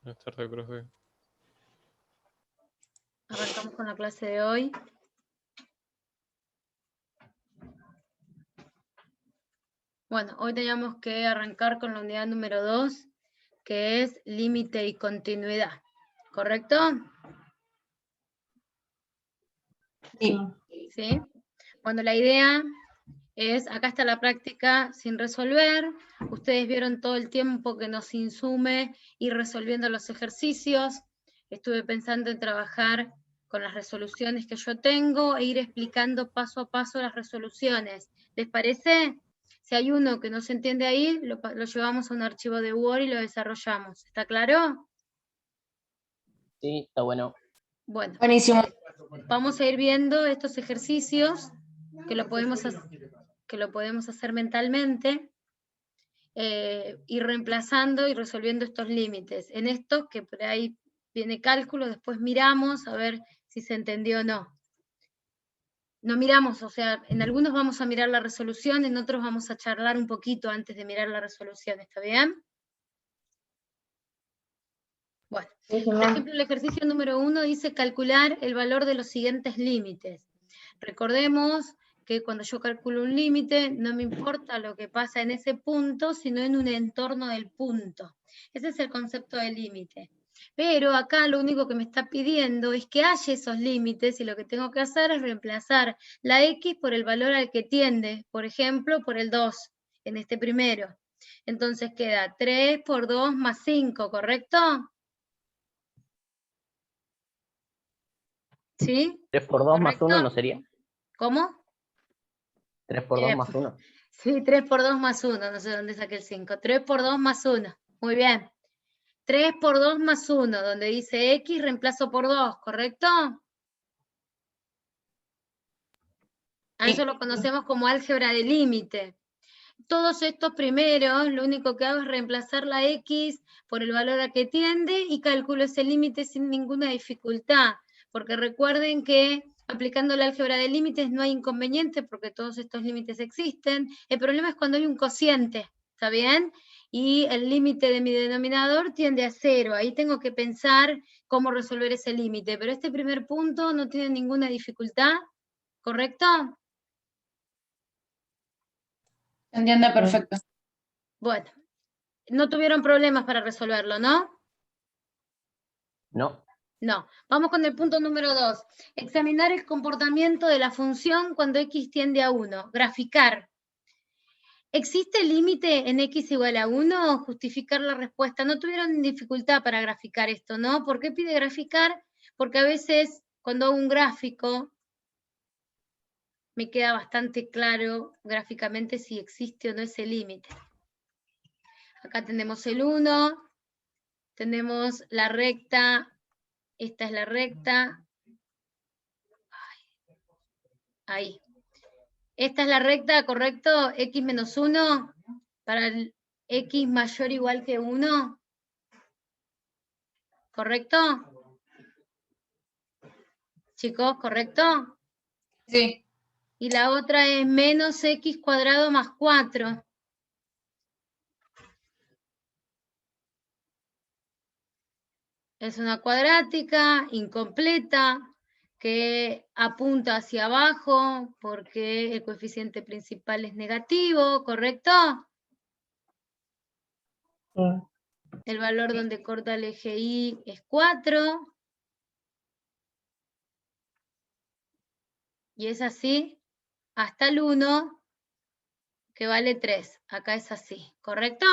Buenas tardes, profe. Arrancamos con la clase de hoy. Bueno, hoy teníamos que arrancar con la unidad número 2, que es límite y continuidad. ¿Correcto? Sí. ¿Sí? Bueno, la idea es, acá está la práctica sin resolver. Ustedes vieron todo el tiempo que nos insume ir resolviendo los ejercicios. Estuve pensando en trabajar con las resoluciones que yo tengo e ir explicando paso a paso las resoluciones. ¿Les parece? Si hay uno que no se entiende ahí, lo llevamos a un archivo de Word y lo desarrollamos. ¿Está claro? Sí, está bueno. Bueno, Buenísimo. vamos a ir viendo estos ejercicios que lo podemos hacer mentalmente, ir reemplazando y resolviendo estos límites. En estos, que por ahí viene cálculo, después miramos a ver si se entendió o no. No miramos, o sea, en algunos vamos a mirar la resolución, en otros vamos a charlar un poquito antes de mirar la resolución, ¿está bien? Bueno, por ejemplo, el ejercicio número 1 dice calcular el valor de los siguientes límites. Recordemos que cuando yo calculo un límite, no me importa lo que pasa en ese punto, sino en un entorno del punto. Ese es el concepto de límite. Pero acá lo único que me está pidiendo es que haya esos límites y lo que tengo que hacer es reemplazar la X por el valor al que tiende, por ejemplo, por el 2, en este primero. Entonces queda 3 por 2 más 5, ¿correcto? ¿Sí? 3 por 2 más ¿Correcto? 1 no sería. ¿Cómo? 3 por 2 más 1. Sí, 3 por 2 más 1, no sé dónde saqué el 5. 3 por 2 más 1, muy bien. 3 por 2 más 1, donde dice X, reemplazo por 2, ¿correcto? A eso lo conocemos como álgebra de límite. Todos estos primeros, lo único que hago es reemplazar la X por el valor a que tiende y calculo ese límite sin ninguna dificultad, porque recuerden que aplicando la álgebra de límites no hay inconveniente porque todos estos límites existen. El problema es cuando hay un cociente, ¿está bien? Y el límite de mi denominador tiende a 0. Ahí tengo que pensar cómo resolver ese límite, pero este primer punto no tiene ninguna dificultad, ¿correcto? Entiende perfecto. Bueno, no tuvieron problemas para resolverlo, ¿no? No. No. Vamos con el punto número 2. Examinar el comportamiento de la función cuando x tiende a 1. Graficar. ¿Existe límite en x igual a 1? Justificar la respuesta. No tuvieron dificultad para graficar esto, ¿no? ¿Por qué pide graficar? Porque a veces cuando hago un gráfico me queda bastante claro gráficamente si existe o no ese límite. Acá tenemos el 1, tenemos la recta. Esta es la recta. Ahí. Esta es la recta, ¿correcto? X menos 1 para el X mayor o igual que 1. ¿Correcto? Chicos, ¿correcto? Sí. Y la otra es menos X cuadrado más 4. Es una cuadrática incompleta que apunta hacia abajo porque el coeficiente principal es negativo, ¿correcto? Sí. El valor donde corta el eje Y es 4. Y es así hasta el 1, que vale 3. Acá es así, ¿correcto?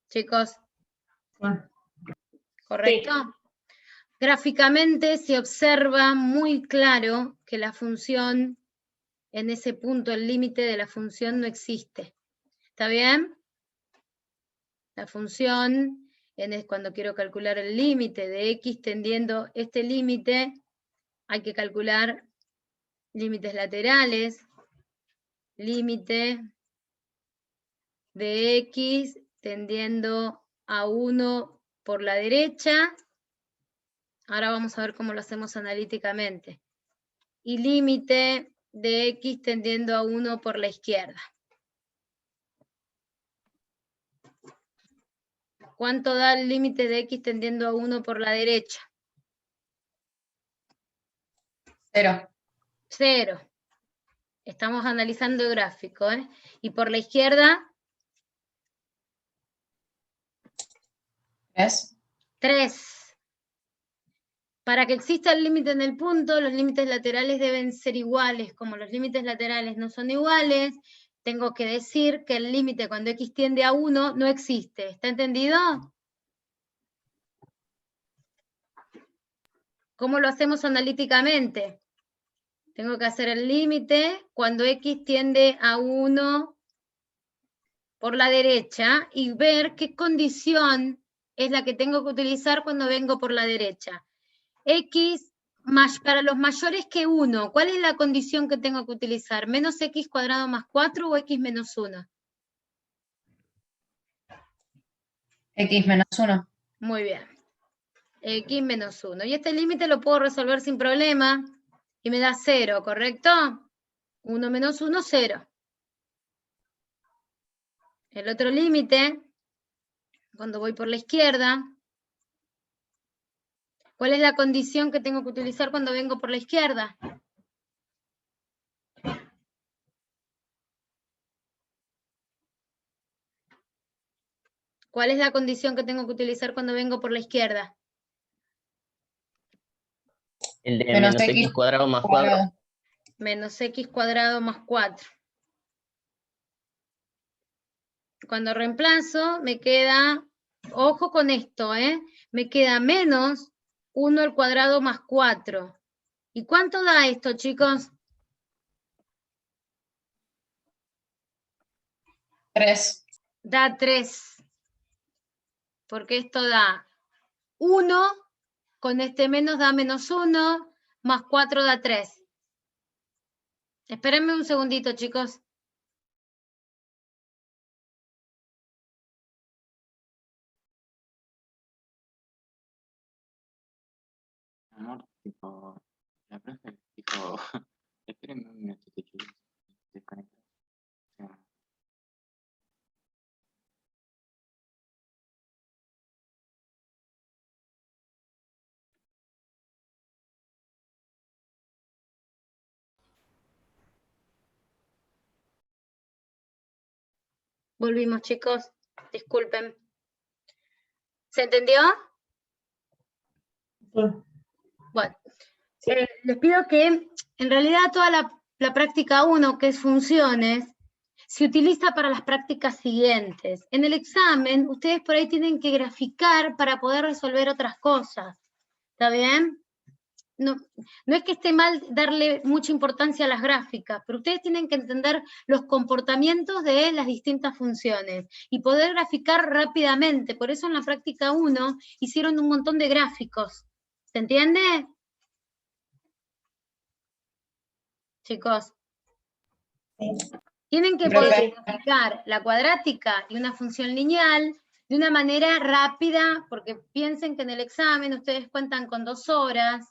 Chicos, ¿correcto? Sí. Gráficamente se observa muy claro que la función, en ese punto el límite de la función no existe. ¿Está bien? La función, cuando quiero calcular el límite de x tendiendo este límite, hay que calcular límites laterales, límite de x tendiendo a 1 por la derecha. Ahora vamos a ver cómo lo hacemos analíticamente. Y límite de x tendiendo a 1 por la izquierda. ¿Cuánto da el límite de x tendiendo a 1 por la derecha? 0. 0. Estamos analizando el gráfico, ¿eh? Y por la izquierda, 3. 3. Para que exista el límite en el punto, los límites laterales deben ser iguales. Como los límites laterales no son iguales, tengo que decir que el límite cuando x tiende a 1 no existe. ¿Está entendido? ¿Cómo lo hacemos analíticamente? Tengo que hacer el límite cuando x tiende a 1 por la derecha y ver qué condición es la que tengo que utilizar cuando vengo por la derecha. X para los mayores que 1, ¿cuál es la condición que tengo que utilizar? ¿Menos x cuadrado más 4 o x menos 1? X menos 1. Muy bien. X menos 1. Y este límite lo puedo resolver sin problema y me da 0, ¿correcto? 1 menos 1, 0. El otro límite, cuando voy por la izquierda, ¿cuál es la condición que tengo que utilizar cuando vengo por la izquierda? ¿Cuál es la condición que tengo que utilizar cuando vengo por la izquierda? El de Menos menos x cuadrado más 4. Menos x cuadrado más 4. Cuando reemplazo, me queda, ojo con esto, me queda menos 1 al cuadrado más 4. ¿Y cuánto da esto, chicos? 3. Da 3. Porque esto da 1, con este menos da menos 1, más 4 da 3. Espérenme un segundito, chicos. Amor, tipo, la profe dijo, espérenme un minutito, chicos, desconecto. O sea, Volvimos, chicos. Disculpen. ¿Se entendió? Bueno, les pido que en realidad toda la práctica 1, que es funciones, se utiliza para las prácticas siguientes. En el examen, ustedes por ahí tienen que graficar para poder resolver otras cosas. ¿Está bien? No es que esté mal darle mucha importancia a las gráficas, pero ustedes tienen que entender los comportamientos de las distintas funciones y poder graficar rápidamente. Por eso en la práctica 1 hicieron un montón de gráficos. ¿Se entiende? Chicos. Tienen que poder graficar la cuadrática y una función lineal de una manera rápida, porque piensen que en el examen ustedes cuentan con 2 horas,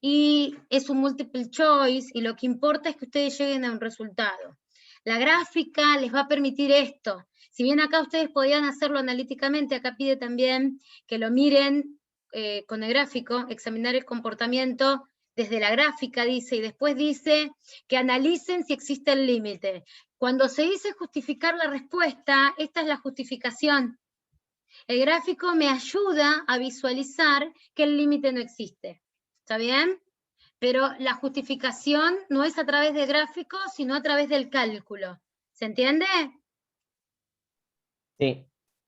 y es un multiple choice, y lo que importa es que ustedes lleguen a un resultado. La gráfica les va a permitir esto. Si bien acá ustedes podían hacerlo analíticamente, acá pide también que lo miren con el gráfico, examinar el comportamiento desde la gráfica, dice, y después dice que analicen si existe el límite. Cuando se dice justificar la respuesta, esta es la justificación. El gráfico me ayuda a visualizar que el límite no existe. ¿Está bien? Pero la justificación no es a través de gráficos, sino a través del cálculo. ¿Se entiende? Sí.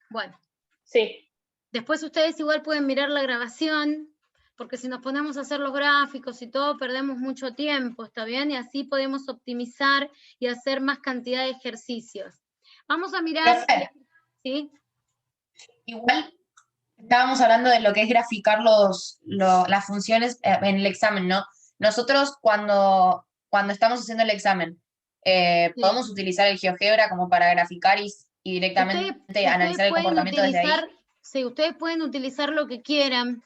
Bueno. Sí. Después ustedes igual pueden mirar la grabación, porque si nos ponemos a hacer los gráficos y todo, perdemos mucho tiempo, ¿está bien? Y así podemos optimizar y hacer más cantidad de ejercicios. Vamos a mirar... Profe, ¿sí? igual estábamos hablando de lo que es graficar las funciones en el examen, ¿no? Nosotros cuando estamos haciendo el examen, podemos utilizar el GeoGebra como para graficar y directamente analizar el comportamiento desde ahí. Sí, ustedes pueden utilizar lo que quieran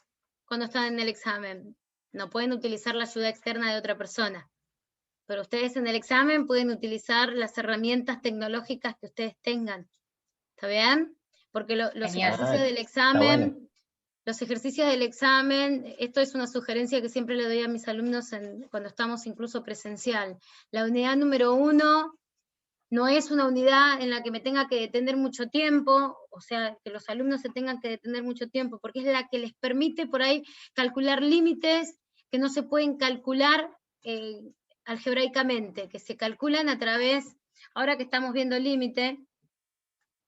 cuando están en el examen. No pueden utilizar la ayuda externa de otra persona. Pero ustedes en el examen pueden utilizar las herramientas tecnológicas que ustedes tengan. ¿Está bien? porque los Genial. ejercicios del examen, esto es una sugerencia que siempre le doy a mis alumnos cuando estamos incluso presencial. La unidad número 1 no es una unidad en la que me tenga que detener mucho tiempo, o sea, que los alumnos se tengan que detener mucho tiempo, porque es la que les permite por ahí calcular límites que no se pueden calcular algebraicamente, que se calculan a través, ahora que estamos viendo límite,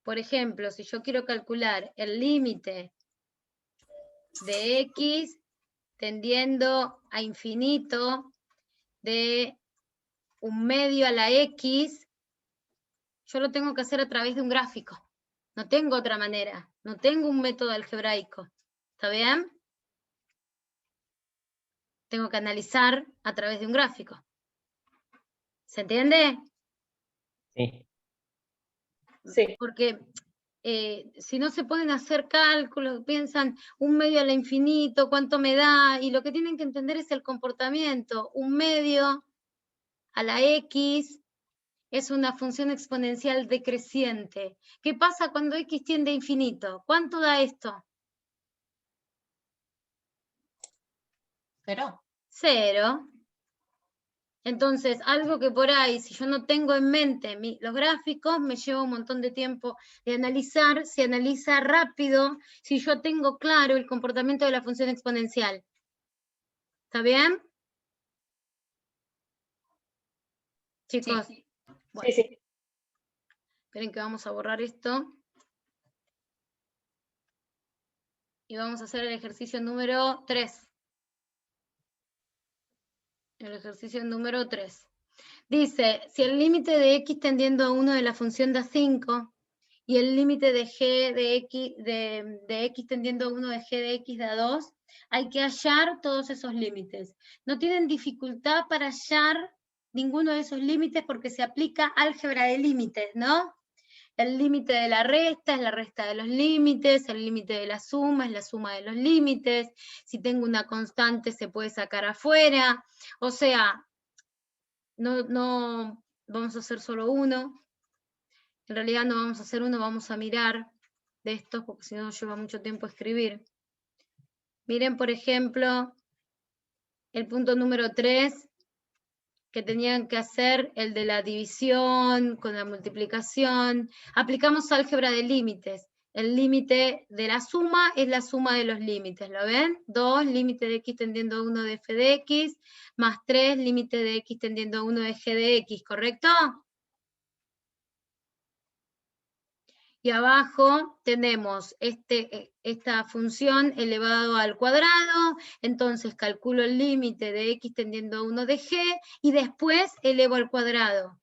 por ejemplo, si yo quiero calcular el límite de x tendiendo a infinito de 1/2 a la x, yo lo tengo que hacer a través de un gráfico. No tengo otra manera, no tengo un método algebraico. ¿Está bien? Tengo que analizar a través de un gráfico. ¿Se entiende? Sí. Sí. Porque si no se pueden hacer cálculos, piensan 1/2 a la infinito, cuánto me da, y lo que tienen que entender es el comportamiento. 1/2 a la x es una función exponencial decreciente. ¿Qué pasa cuando x tiende a infinito? ¿Cuánto da esto? 0. 0. Entonces, algo que por ahí, si yo no tengo en mente los gráficos, me lleva un montón de tiempo de analizar, se analiza rápido si yo tengo claro el comportamiento de la función exponencial. ¿Está bien? Chicos. Sí. Bueno, Sí, sí. esperen que vamos a borrar esto. Y vamos a hacer el ejercicio número 3. El ejercicio número 3. Dice, si el límite de x tendiendo a 1 de la función da 5, y el límite de g de x tendiendo a 1 de g de x da 2, hay que hallar todos esos límites. No tienen dificultad para hallar ninguno de esos límites porque se aplica álgebra de límites, ¿no? El límite de la resta es la resta de los límites, el límite de la suma es la suma de los límites, si tengo una constante se puede sacar afuera, o sea, no vamos a hacer solo uno, en realidad no vamos a hacer uno, vamos a mirar de estos, porque si no lleva mucho tiempo escribir. Miren, por ejemplo, el punto número 3, que tenían que hacer el de la división con la multiplicación. Aplicamos álgebra de límites. El límite de la suma es la suma de los límites, ¿lo ven? 2, límite de x tendiendo a 1 de f de x, más 3, límite de x tendiendo a 1 de g de x, ¿correcto? Y abajo tenemos esta función elevado al cuadrado, entonces calculo el límite de x tendiendo a 1 de g, y después elevo al cuadrado.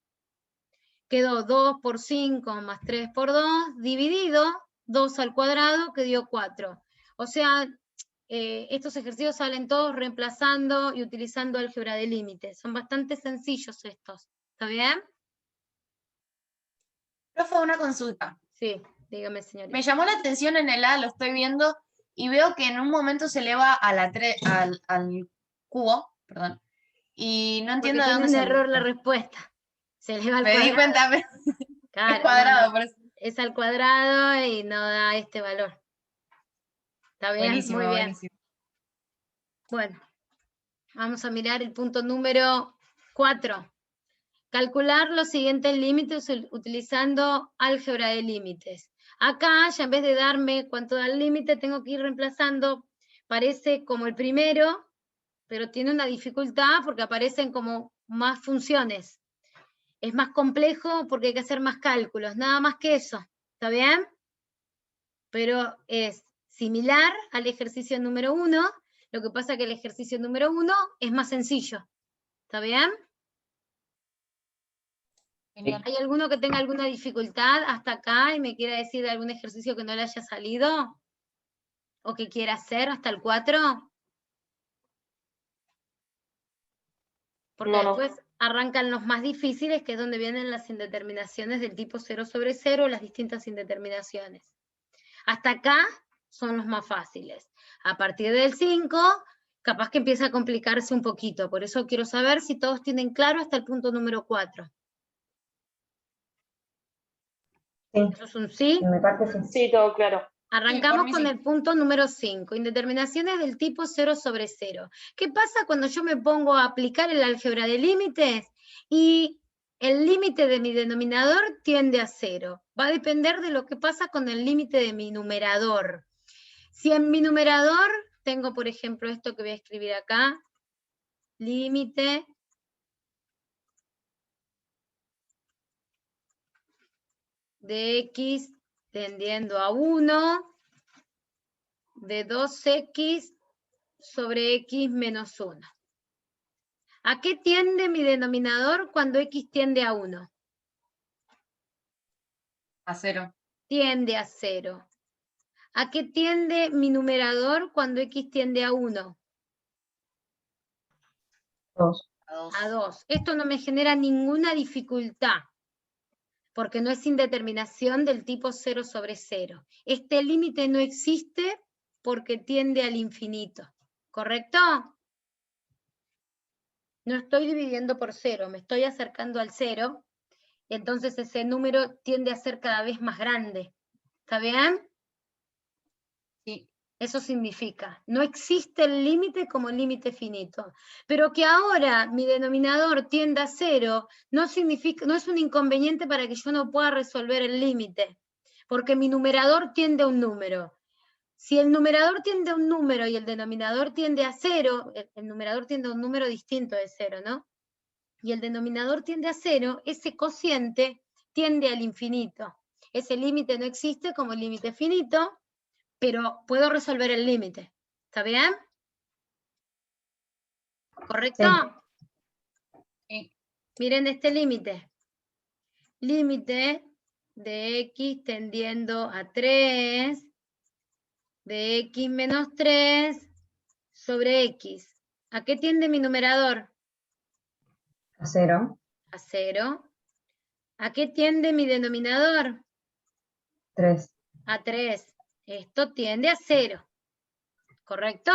Quedó 2 por 5 más 3 por 2, dividido 2 al cuadrado, que dio 4. O sea, estos ejercicios salen todos reemplazando y utilizando álgebra de límites. Son bastante sencillos estos. ¿Está bien? Profe, una consulta. Sí, dígame, señorita. Me llamó la atención en el A, lo estoy viendo, y veo que en un momento se eleva a la al cubo, perdón, y no Porque entiendo de tiene dónde un salió. error la respuesta. Se eleva al Me di cuadrado. cuenta, Claro, es cuadrado, no, por eso. es al cuadrado y no da este valor. ¿Está bien? Buenísimo, Muy bien. buenísimo. Bueno, vamos a mirar el punto número 4. Calcular los siguientes límites utilizando álgebra de límites. Acá, ya en vez de darme cuánto da el límite, tengo que ir reemplazando. Parece como el primero, pero tiene una dificultad porque aparecen como más funciones. Es más complejo porque hay que hacer más cálculos, nada más que eso. ¿Está bien? Pero es similar al ejercicio número 1, lo que pasa que el ejercicio número 1 es más sencillo. ¿Está bien? Genial. ¿Hay alguno que tenga alguna dificultad hasta acá y me quiera decir de algún ejercicio que no le haya salido? ¿O que quiera hacer hasta el 4? Porque No, no. después arrancan los más difíciles, que es donde vienen las indeterminaciones del tipo 0 sobre 0, las distintas indeterminaciones. Hasta acá son los más fáciles. A partir del 5, capaz que empieza a complicarse un poquito. Por eso quiero saber si todos tienen claro hasta el punto número 4. Sí, ¿Eso es un sí? en mi parte sí. Sí, todo claro. Arrancamos mí con sí. el punto número 5, indeterminaciones del tipo 0 sobre 0. ¿Qué pasa cuando yo me pongo a aplicar el álgebra de límites y el límite de mi denominador tiende a 0? Va a depender de lo que pasa con el límite de mi numerador. Si en mi numerador tengo, por ejemplo, esto que voy a escribir acá, límite de x tendiendo a 1 de 2x sobre x menos 1. ¿A qué tiende mi denominador cuando x tiende a 1? A 0. Tiende a 0. ¿A qué tiende mi numerador cuando x tiende a 1? 2. A 2. Esto no me genera ninguna dificultad, porque no es indeterminación del tipo 0 sobre 0. Este límite no existe porque tiende al infinito, ¿correcto? No estoy dividiendo por 0, me estoy acercando al 0, y entonces ese número tiende a ser cada vez más grande. ¿Está bien? Sí. Eso significa, no existe el límite como límite finito. Pero que ahora mi denominador tienda a 0, no significa, no es un inconveniente para que yo no pueda resolver el límite, porque mi numerador tiende a un número. Si el numerador tiende a un número y el denominador tiende a 0, el numerador tiende a un número distinto de 0, ¿no? Y el denominador tiende a 0, ese cociente tiende al infinito. Ese límite no existe como límite finito, pero puedo resolver el límite. ¿Está bien? ¿Correcto? Sí. Miren este límite. Límite de x tendiendo a 3, de x menos 3 sobre x. ¿A qué tiende mi numerador? A 0. A 0. ¿A qué tiende mi denominador? 3. A 3. Esto tiende a 0. ¿Correcto?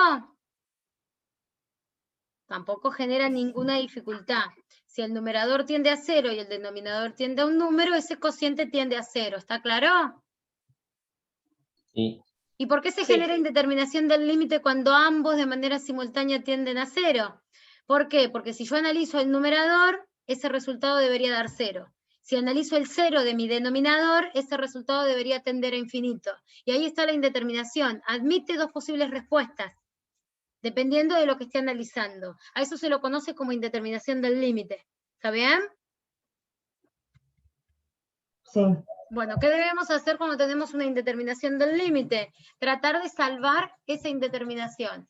Tampoco genera ninguna dificultad. Si el numerador tiende a 0 y el denominador tiende a un número, ese cociente tiende a 0. ¿Está claro? Sí. ¿Y por qué se Sí. genera indeterminación del límite cuando ambos de manera simultánea tienden a 0? ¿Por qué? Porque si yo analizo el numerador, ese resultado debería dar 0. Si analizo el 0 de mi denominador, ese resultado debería tender a infinito. Y ahí está la indeterminación. Admite dos posibles respuestas, dependiendo de lo que esté analizando. A eso se lo conoce como indeterminación del límite. ¿Está bien? Sí. Bueno, ¿qué debemos hacer cuando tenemos una indeterminación del límite? Tratar de salvar esa indeterminación.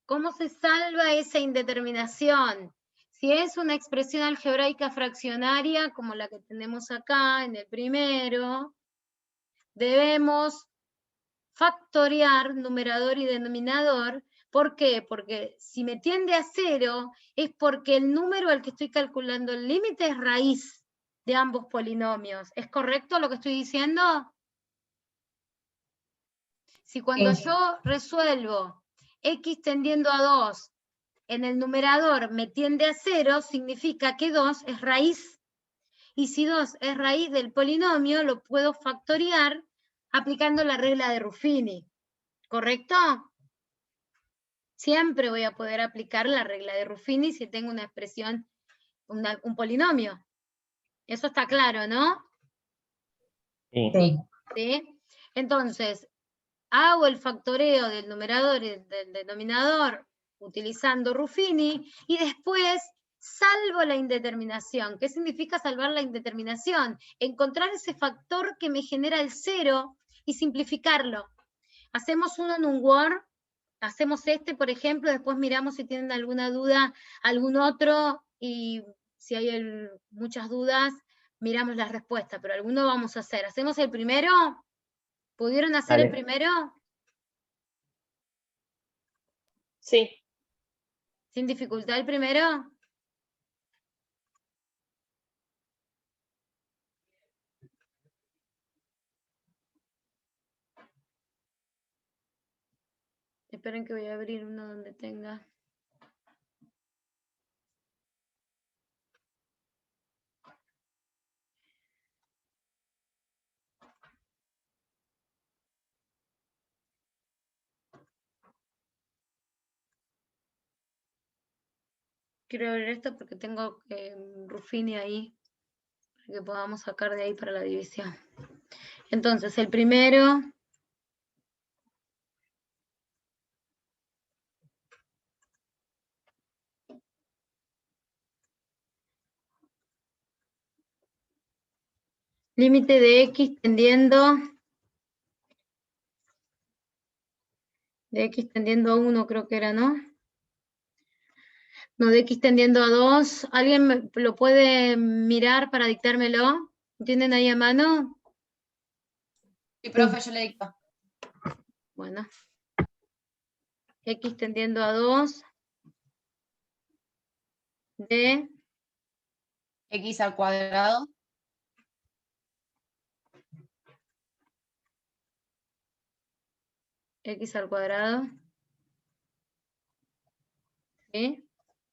¿Cómo se salva esa indeterminación? Si es una expresión algebraica fraccionaria, como la que tenemos acá en el primero, debemos factoriar numerador y denominador. ¿Por qué? Porque si me tiende a 0, es porque el número al que estoy calculando el límite es raíz de ambos polinomios. ¿Es correcto lo que estoy diciendo? Si cuando Sí. yo resuelvo x tendiendo a 2, en el numerador me tiende a 0, significa que 2 es raíz. Y si 2 es raíz del polinomio, lo puedo factoriar aplicando la regla de Ruffini. ¿Correcto? Siempre voy a poder aplicar la regla de Ruffini si tengo una expresión, un polinomio. Eso está claro, ¿no? Sí. Sí. ¿Sí? Entonces, hago el factoreo del numerador y del denominador utilizando Ruffini y después salvo la indeterminación. ¿Qué significa salvar la indeterminación? Encontrar ese factor que me genera el 0 y simplificarlo. Hacemos uno en un Word, hacemos este, por ejemplo, después miramos si tienen alguna duda, algún otro, y si hay muchas dudas, miramos las respuestas, pero alguno vamos a hacer. ¿Hacemos el primero? ¿Pudieron hacer el Dale. primero? Sí. ¿Sin dificultad el primero? Esperen que voy a abrir uno donde tenga. Quiero ver esto porque tengo Ruffini ahí, para que podamos sacar de ahí para la división. Entonces, el primero, límite de x tendiendo a 1, creo que era, ¿no? No, de x tendiendo a 2. ¿Alguien lo puede mirar para dictármelo? ¿Tienen ahí a mano? Sí, profe, yo le dicto. Bueno. X tendiendo a 2 de X al cuadrado x al cuadrado. ¿Sí?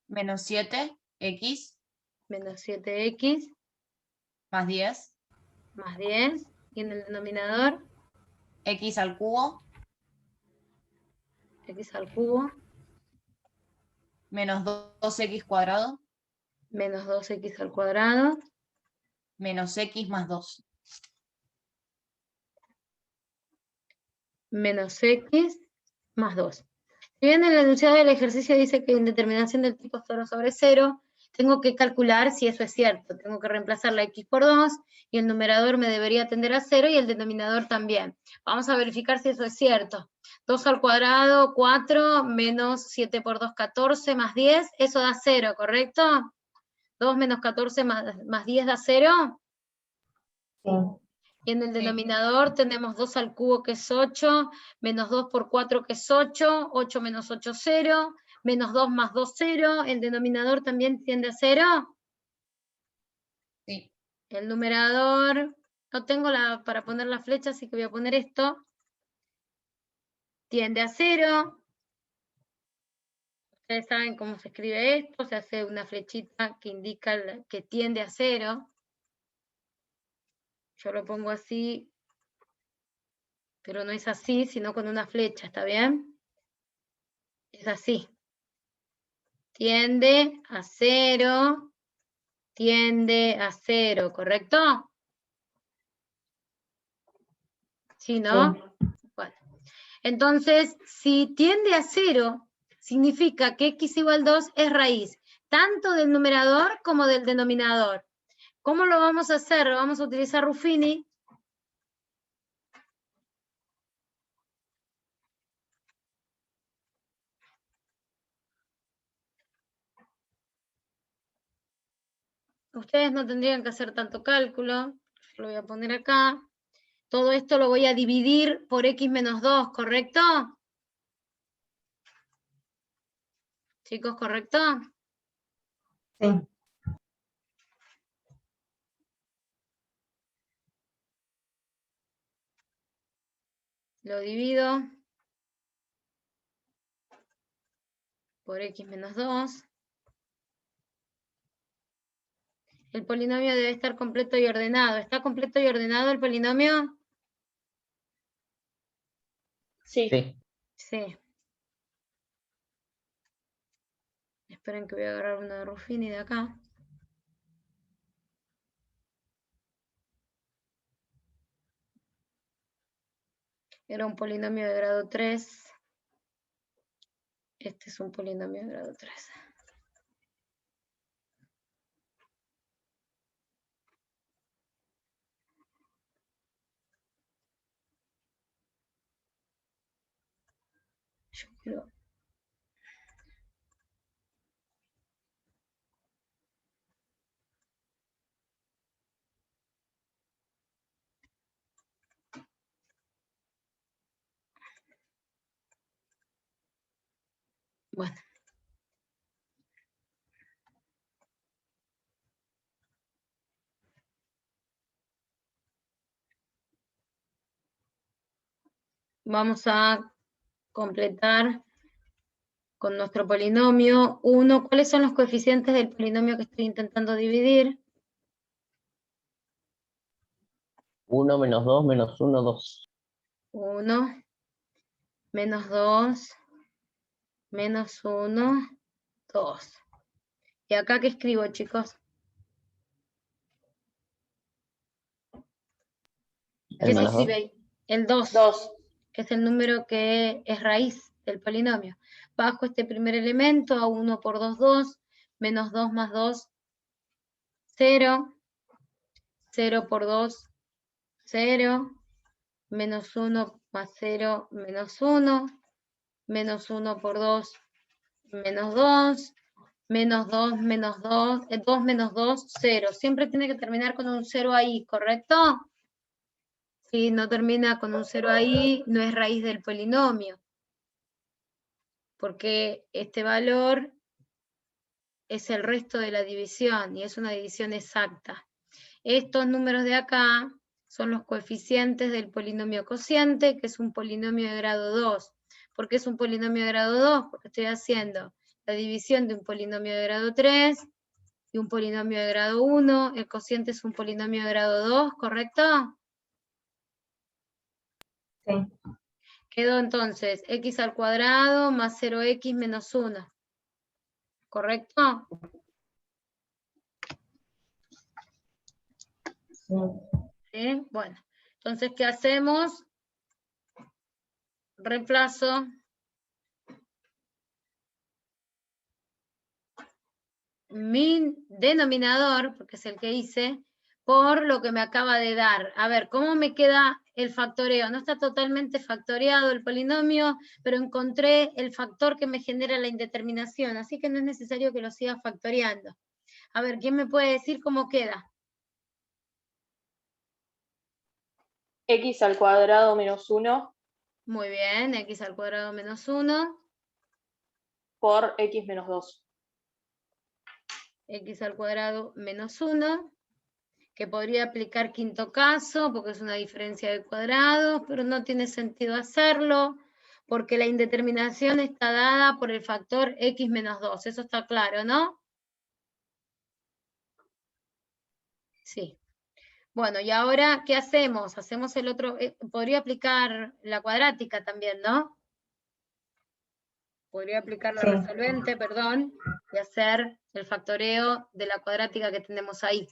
menos 7x Menos 7x más 10, más 10. Y en el denominador, x al cubo x al cubo menos 2x cuadrado menos 2x al cuadrado menos x más 2. menos x más 2. Si bien el enunciado del ejercicio dice que en determinación del tipo 0 sobre 0, tengo que calcular si eso es cierto. Tengo que reemplazar la x por 2 y el numerador me debería tender a 0 y el denominador también. Vamos a verificar si eso es cierto. 2 al cuadrado, 4, menos 7 por 2, 14, más 10, eso da 0, ¿correcto? 2 menos 14 más 10 da 0. Sí. Y en el Sí. denominador tenemos 2 al cubo, que es 8, menos 2 por 4, que es 8, 8 menos 8, 0, menos 2 más 2, 0, el denominador también tiende a 0. Sí. El numerador, no tengo para poner la flecha, así que voy a poner esto. Tiende a 0. Ustedes saben cómo se escribe esto, se hace una flechita que indica que tiende a 0. Yo lo pongo así, pero no es así, sino con una flecha, ¿está bien? Es así. Tiende a 0, tiende a 0, ¿correcto? ¿Sí, no? Sí. Bueno. Entonces, si tiende a 0, significa que x igual 2 es raíz, tanto del numerador como del denominador. ¿Cómo lo vamos a hacer? Vamos a utilizar Ruffini. Ustedes no tendrían que hacer tanto cálculo. Yo lo voy a poner acá. Todo esto lo voy a dividir por x menos 2, ¿correcto? Chicos, ¿correcto? Sí. Lo divido por x menos 2. El polinomio debe estar completo y ordenado. ¿Está completo y ordenado el polinomio? Sí. Sí. Sí. Esperen que voy a agarrar una de Ruffini de acá. Era un polinomio de grado 3. Este es un polinomio de grado 3. Yo quiero... Bueno. Vamos a completar con nuestro polinomio 1. ¿Cuáles son los coeficientes del polinomio que estoy intentando dividir? 1 menos 2 menos 1, 2. 1, menos 2, menos 1, 2. ¿Y acá qué escribo, chicos? ¿Qué El se menos 2. escribe ahí? El 2. 2. Que es el número que es raíz del polinomio. Bajo este primer elemento, a 1 por 2, 2, menos 2 más 2, 0, 0 por 2, 0, menos 1 más 0, menos 1, menos 1 por 2, menos 2, menos 2, menos 2, 2 menos 2, 0. Siempre tiene que terminar con un 0 ahí, ¿correcto? Si no termina con un 0 ahí, no es raíz del polinomio. Porque este valor es el resto de la división y es una división exacta. Estos números de acá son los coeficientes del polinomio cociente, que es un polinomio de grado 2. ¿Por qué es un polinomio de grado 2? Porque estoy haciendo la división de un polinomio de grado 3 y un polinomio de grado 1. El cociente es un polinomio de grado 2, ¿correcto? Sí. Quedó entonces x al cuadrado más 0x menos 1. ¿Correcto? Sí. ¿Sí? Bueno, entonces, ¿qué hacemos? Reemplazo mi denominador, porque es el que hice, por lo que me acaba de dar. A ver, ¿cómo me queda el factoreo? No está totalmente factoreado el polinomio, pero encontré el factor que me genera la indeterminación, así que no es necesario que lo siga factoreando. A ver, ¿quién me puede decir cómo queda? X al cuadrado menos 1 Muy bien, x al cuadrado menos 1, por X menos 2. x al cuadrado menos 1, que podría aplicar quinto caso, porque es una diferencia de cuadrados, pero no tiene sentido hacerlo, porque la indeterminación está dada por el factor x menos 2, eso está claro, ¿no? Sí. Bueno, y ahora, ¿qué hacemos? Hacemos el otro, podría aplicar la cuadrática también, ¿no? Podría aplicar la Sí. resolvente, perdón, y hacer el factoreo de la cuadrática que tenemos ahí.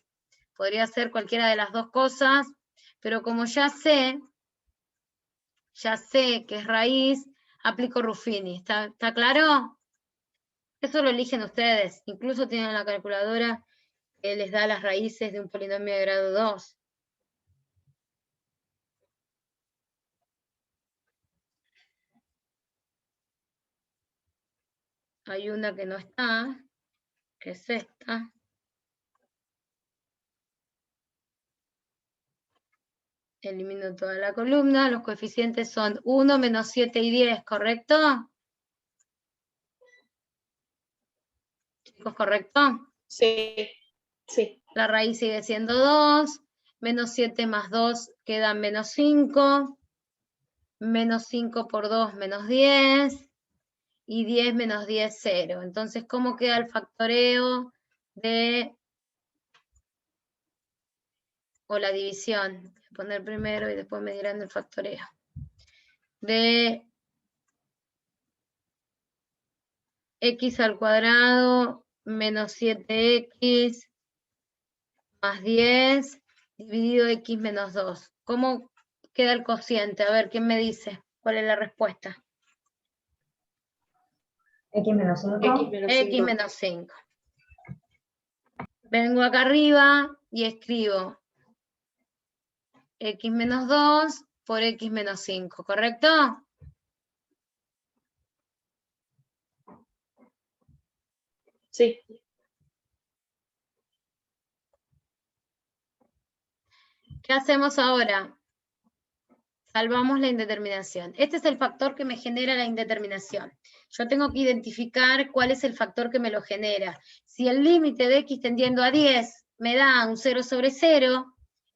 Podría ser cualquiera de las dos cosas, pero como ya sé que es raíz, aplico Ruffini. ¿Está claro? Eso lo eligen ustedes. Incluso tienen la calculadora que les da las raíces de un polinomio de grado 2. Hay una que no está, que es esta. Elimino toda la columna. Los coeficientes son 1, menos 7 y 10, ¿correcto? Chicos, ¿correcto? Sí, sí. La raíz sigue siendo 2. Menos 7 más 2 queda menos 5. Menos 5 por 2, menos 10. Y 10 menos 10, 0. Entonces, ¿cómo queda el factoreo o la división? Voy a poner primero y después me dirán el factoreo. De x al cuadrado menos 7x más 10 dividido x menos 2. ¿Cómo queda el cociente? A ver, ¿quién me dice? ¿Cuál es la respuesta? X menos 5. X menos X 5. menos 5. Vengo acá arriba y escribo x menos 2 por x menos 5, ¿correcto? Sí. ¿Qué hacemos ahora? Salvamos la indeterminación. Este es el factor que me genera la indeterminación. Yo tengo que identificar cuál es el factor que me lo genera. Si el límite de x tendiendo a 10 me da un 0 sobre 0,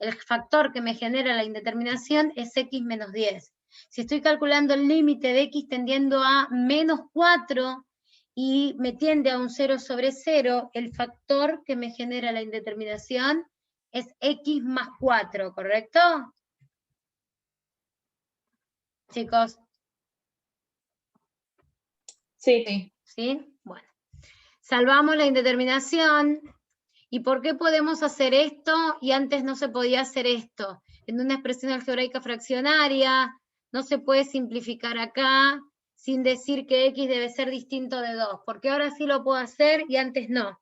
el factor que me genera la indeterminación es x menos 10. Si estoy calculando el límite de x tendiendo a menos 4 y me tiende a un 0 sobre 0, el factor que me genera la indeterminación es x más 4, ¿correcto? Chicos, Sí. Sí. ¿sí? Bueno. Salvamos la indeterminación. ¿Y por qué podemos hacer esto y antes no se podía hacer esto? En una expresión algebraica fraccionaria, no se puede simplificar acá sin decir que x debe ser distinto de 2, porque ahora sí lo puedo hacer y antes no.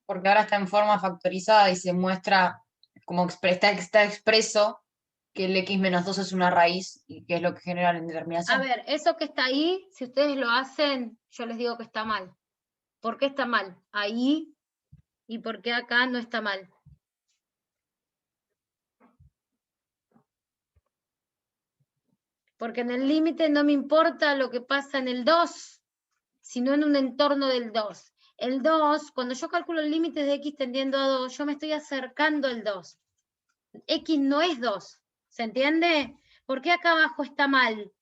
Porque ahora está en forma factorizada y se muestra como está expreso que el x menos 2 es una raíz y que es lo que genera la A indeterminación. ver, eso que está ahí, si ustedes lo hacen, yo les digo que está mal. ¿Por qué está mal? Ahí, ¿y por qué acá no está mal? Porque en el límite no me importa lo que pasa en el 2, sino en un entorno del 2. El 2, cuando yo calculo el límite de x tendiendo a 2, yo me estoy acercando al 2. X no es 2, ¿se entiende? ¿Por qué acá abajo está mal?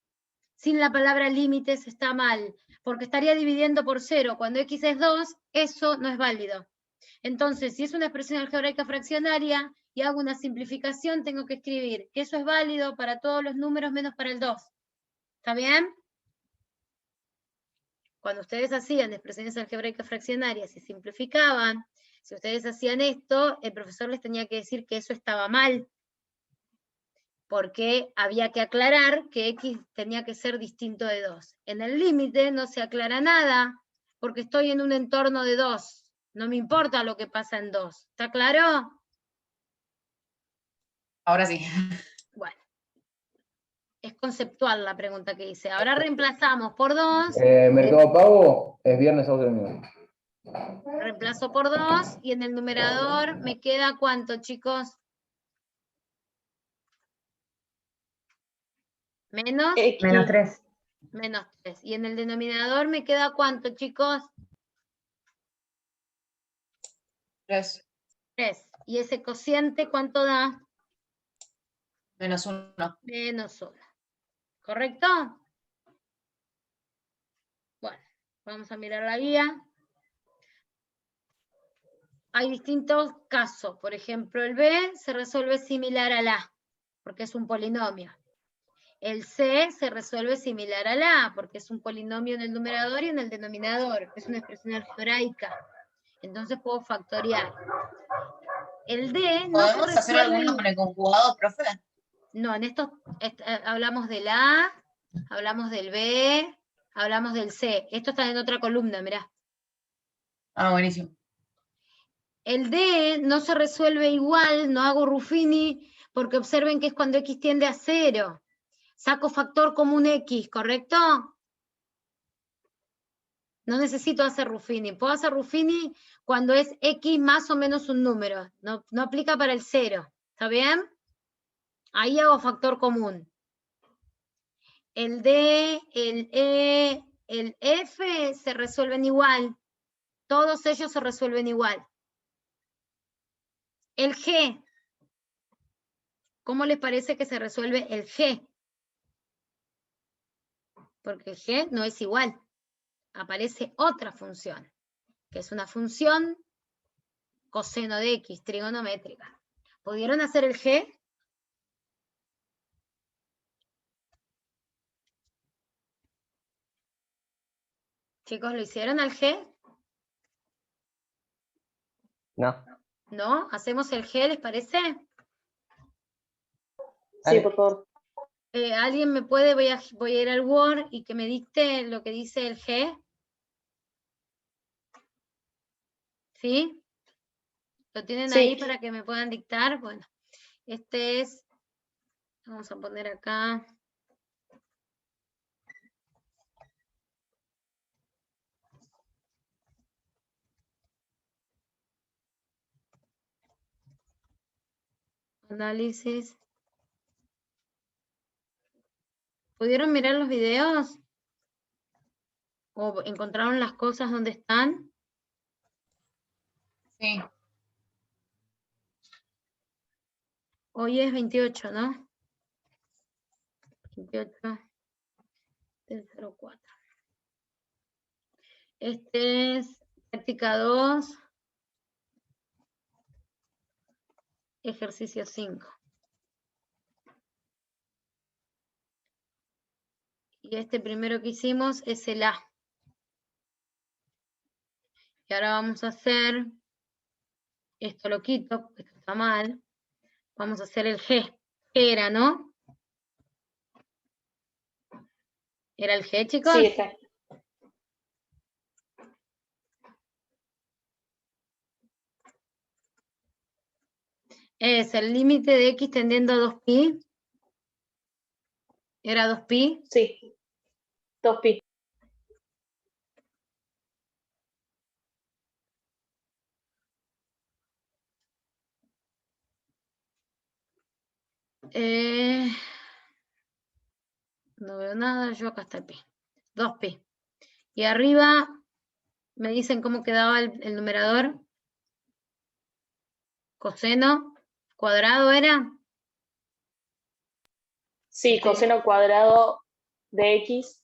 Sin la palabra límites está mal, porque estaría dividiendo por 0. Cuando x es 2, eso no es válido. Entonces, si es una expresión algebraica fraccionaria y hago una simplificación, tengo que escribir que eso es válido para todos los números menos para el 2. ¿Está bien? Cuando ustedes hacían expresiones algebraicas fraccionarias y simplificaban, si ustedes hacían esto, el profesor les tenía que decir que eso estaba mal, porque había que aclarar que x tenía que ser distinto de 2. En el límite no se aclara nada, porque estoy en un entorno de 2. No me importa lo que pasa en 2. ¿Está claro? Ahora sí. Bueno. Es conceptual la pregunta que hice. Ahora reemplazamos por 2. Mercado Pago es viernes, sábado y domingo. Reemplazo por 2 y en el numerador me queda ¿cuánto, chicos? Menos X. Menos 3. menos 3. Y en el denominador me queda ¿cuánto, chicos? 3 3. ¿Y ese cociente cuánto da? menos 1. Menos 1. ¿Correcto? Bueno, vamos a mirar la guía. Hay distintos casos. Por ejemplo, el B se resuelve similar al A, porque es un polinomio. El C se resuelve similar al A, porque es un polinomio en el numerador y en el denominador. Es una expresión algebraica. Entonces puedo factoriar. El D no se ¿Podemos hacer resuelve... alguno con el conjugado, profe? No, en estos hablamos del A, hablamos del B, hablamos del C. Esto está en otra columna, mirá. Ah, buenísimo. El D no se resuelve igual, no hago Ruffini, porque observen que es cuando x tiende a 0. Saco factor común x, ¿correcto? No necesito hacer Ruffini. Puedo hacer Ruffini cuando es x más o menos un número. No aplica para el 0. ¿Está bien? Ahí hago factor común. El D, el E, el F se resuelven igual. Todos ellos se resuelven igual. El G. ¿Cómo les parece que se resuelve el G? Porque el G no es igual. Aparece otra función, que es una función coseno de x, trigonométrica. ¿Pudieron hacer el G? Chicos, ¿lo hicieron al G? No. ¿No? ¿Hacemos el G, les parece? Sí, por favor. ¿Alguien me puede? Voy a ir al Word y que me dicte lo que dice el G. ¿Sí? ¿Lo tienen Sí. ahí para que me puedan dictar? Bueno, este es, vamos a poner acá. Análisis. ¿Pudieron mirar los videos? ¿O encontraron las cosas donde están? Sí. Hoy es 28, ¿no? 28 del 04. Este es práctica 2, ejercicio 5. Y este primero que hicimos es el A. Y ahora vamos a hacer, esto lo quito, porque esto está mal. Vamos a hacer el G. G era, ¿no? ¿Era el G, chicos? Sí, está. Es el límite de X tendiendo a 2pi. ¿Era 2pi? Sí. 2pi. No veo nada, yo acá está el pi. 2pi. Y arriba, me dicen cómo quedaba el numerador. Coseno cuadrado era. Sí, coseno cuadrado de X.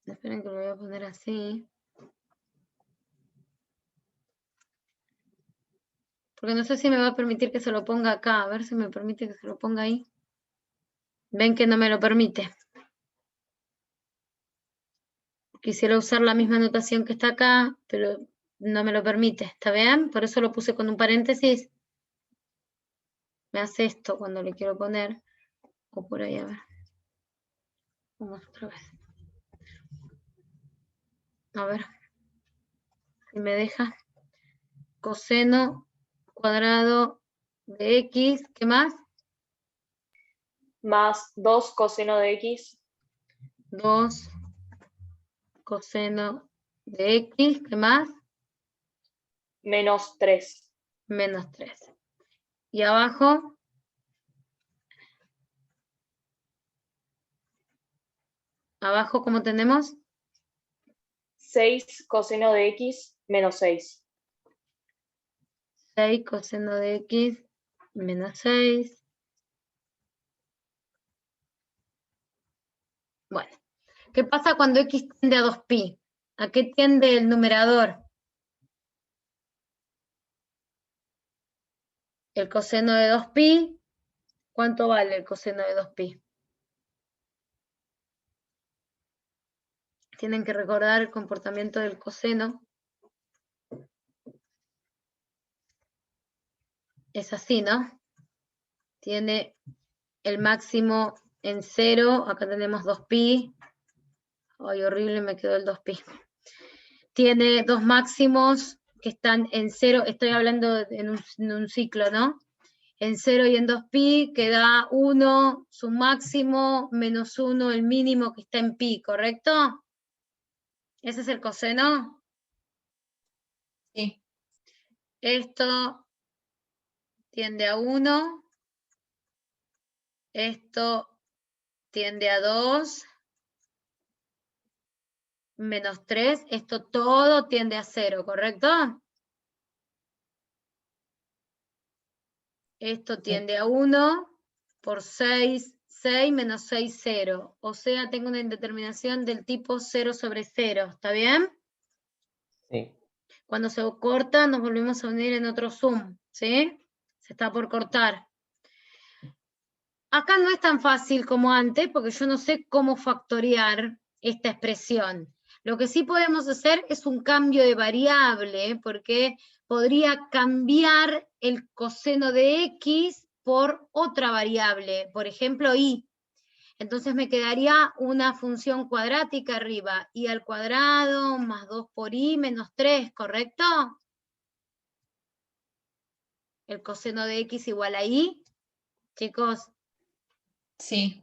Esperen que lo voy a poner así. Porque no sé si me va a permitir que se lo ponga acá. A ver si me permite que se lo ponga ahí. Ven que no me lo permite. Quisiera usar la misma notación que está acá, pero no me lo permite. ¿Está bien? Por eso lo puse con un paréntesis. Me hace esto cuando le quiero poner. O por ahí, a ver. Vamos otra vez. A ver. Si me deja. Coseno cuadrado de X. ¿Qué más? Más 2 coseno de X. 2 coseno de X. ¿Qué más? Menos 3. Menos 3. Y abajo. Abajo, ¿cómo tenemos? 6 coseno de X menos 6. 6 coseno de X menos 6. Bueno, ¿qué pasa cuando X tiende a 2pi? ¿A qué tiende el numerador? El coseno de 2pi. ¿Cuánto vale el coseno de 2pi? Tienen que recordar el comportamiento del coseno. Es así, ¿no? Tiene el máximo en 0. Acá tenemos 2pi. Ay, horrible, me quedó el 2pi. Tiene dos máximos que están en 0. Estoy hablando en un ciclo, ¿no? En 0 y en 2pi queda 1, su máximo, menos 1, el mínimo que está en pi, ¿correcto? ¿Ese es el coseno? Sí. Esto tiende a 1. Esto tiende a 2. Menos 3. Esto todo tiende a 0, ¿correcto? Esto tiende a 1 por 6, 6 menos 6, 0. O sea, tengo una indeterminación del tipo 0 sobre 0. ¿Está bien? Sí. Cuando se corta, nos volvemos a unir en otro zoom, ¿sí? Se está por cortar. Acá no es tan fácil como antes, porque yo no sé cómo factorear esta expresión. Lo que sí podemos hacer es un cambio de variable, porque podría cambiar el coseno de X por otra variable, por ejemplo, Y. Entonces me quedaría una función cuadrática arriba, y al cuadrado más 2 por Y menos 3, ¿correcto? El coseno de X igual a Y. Chicos, Sí.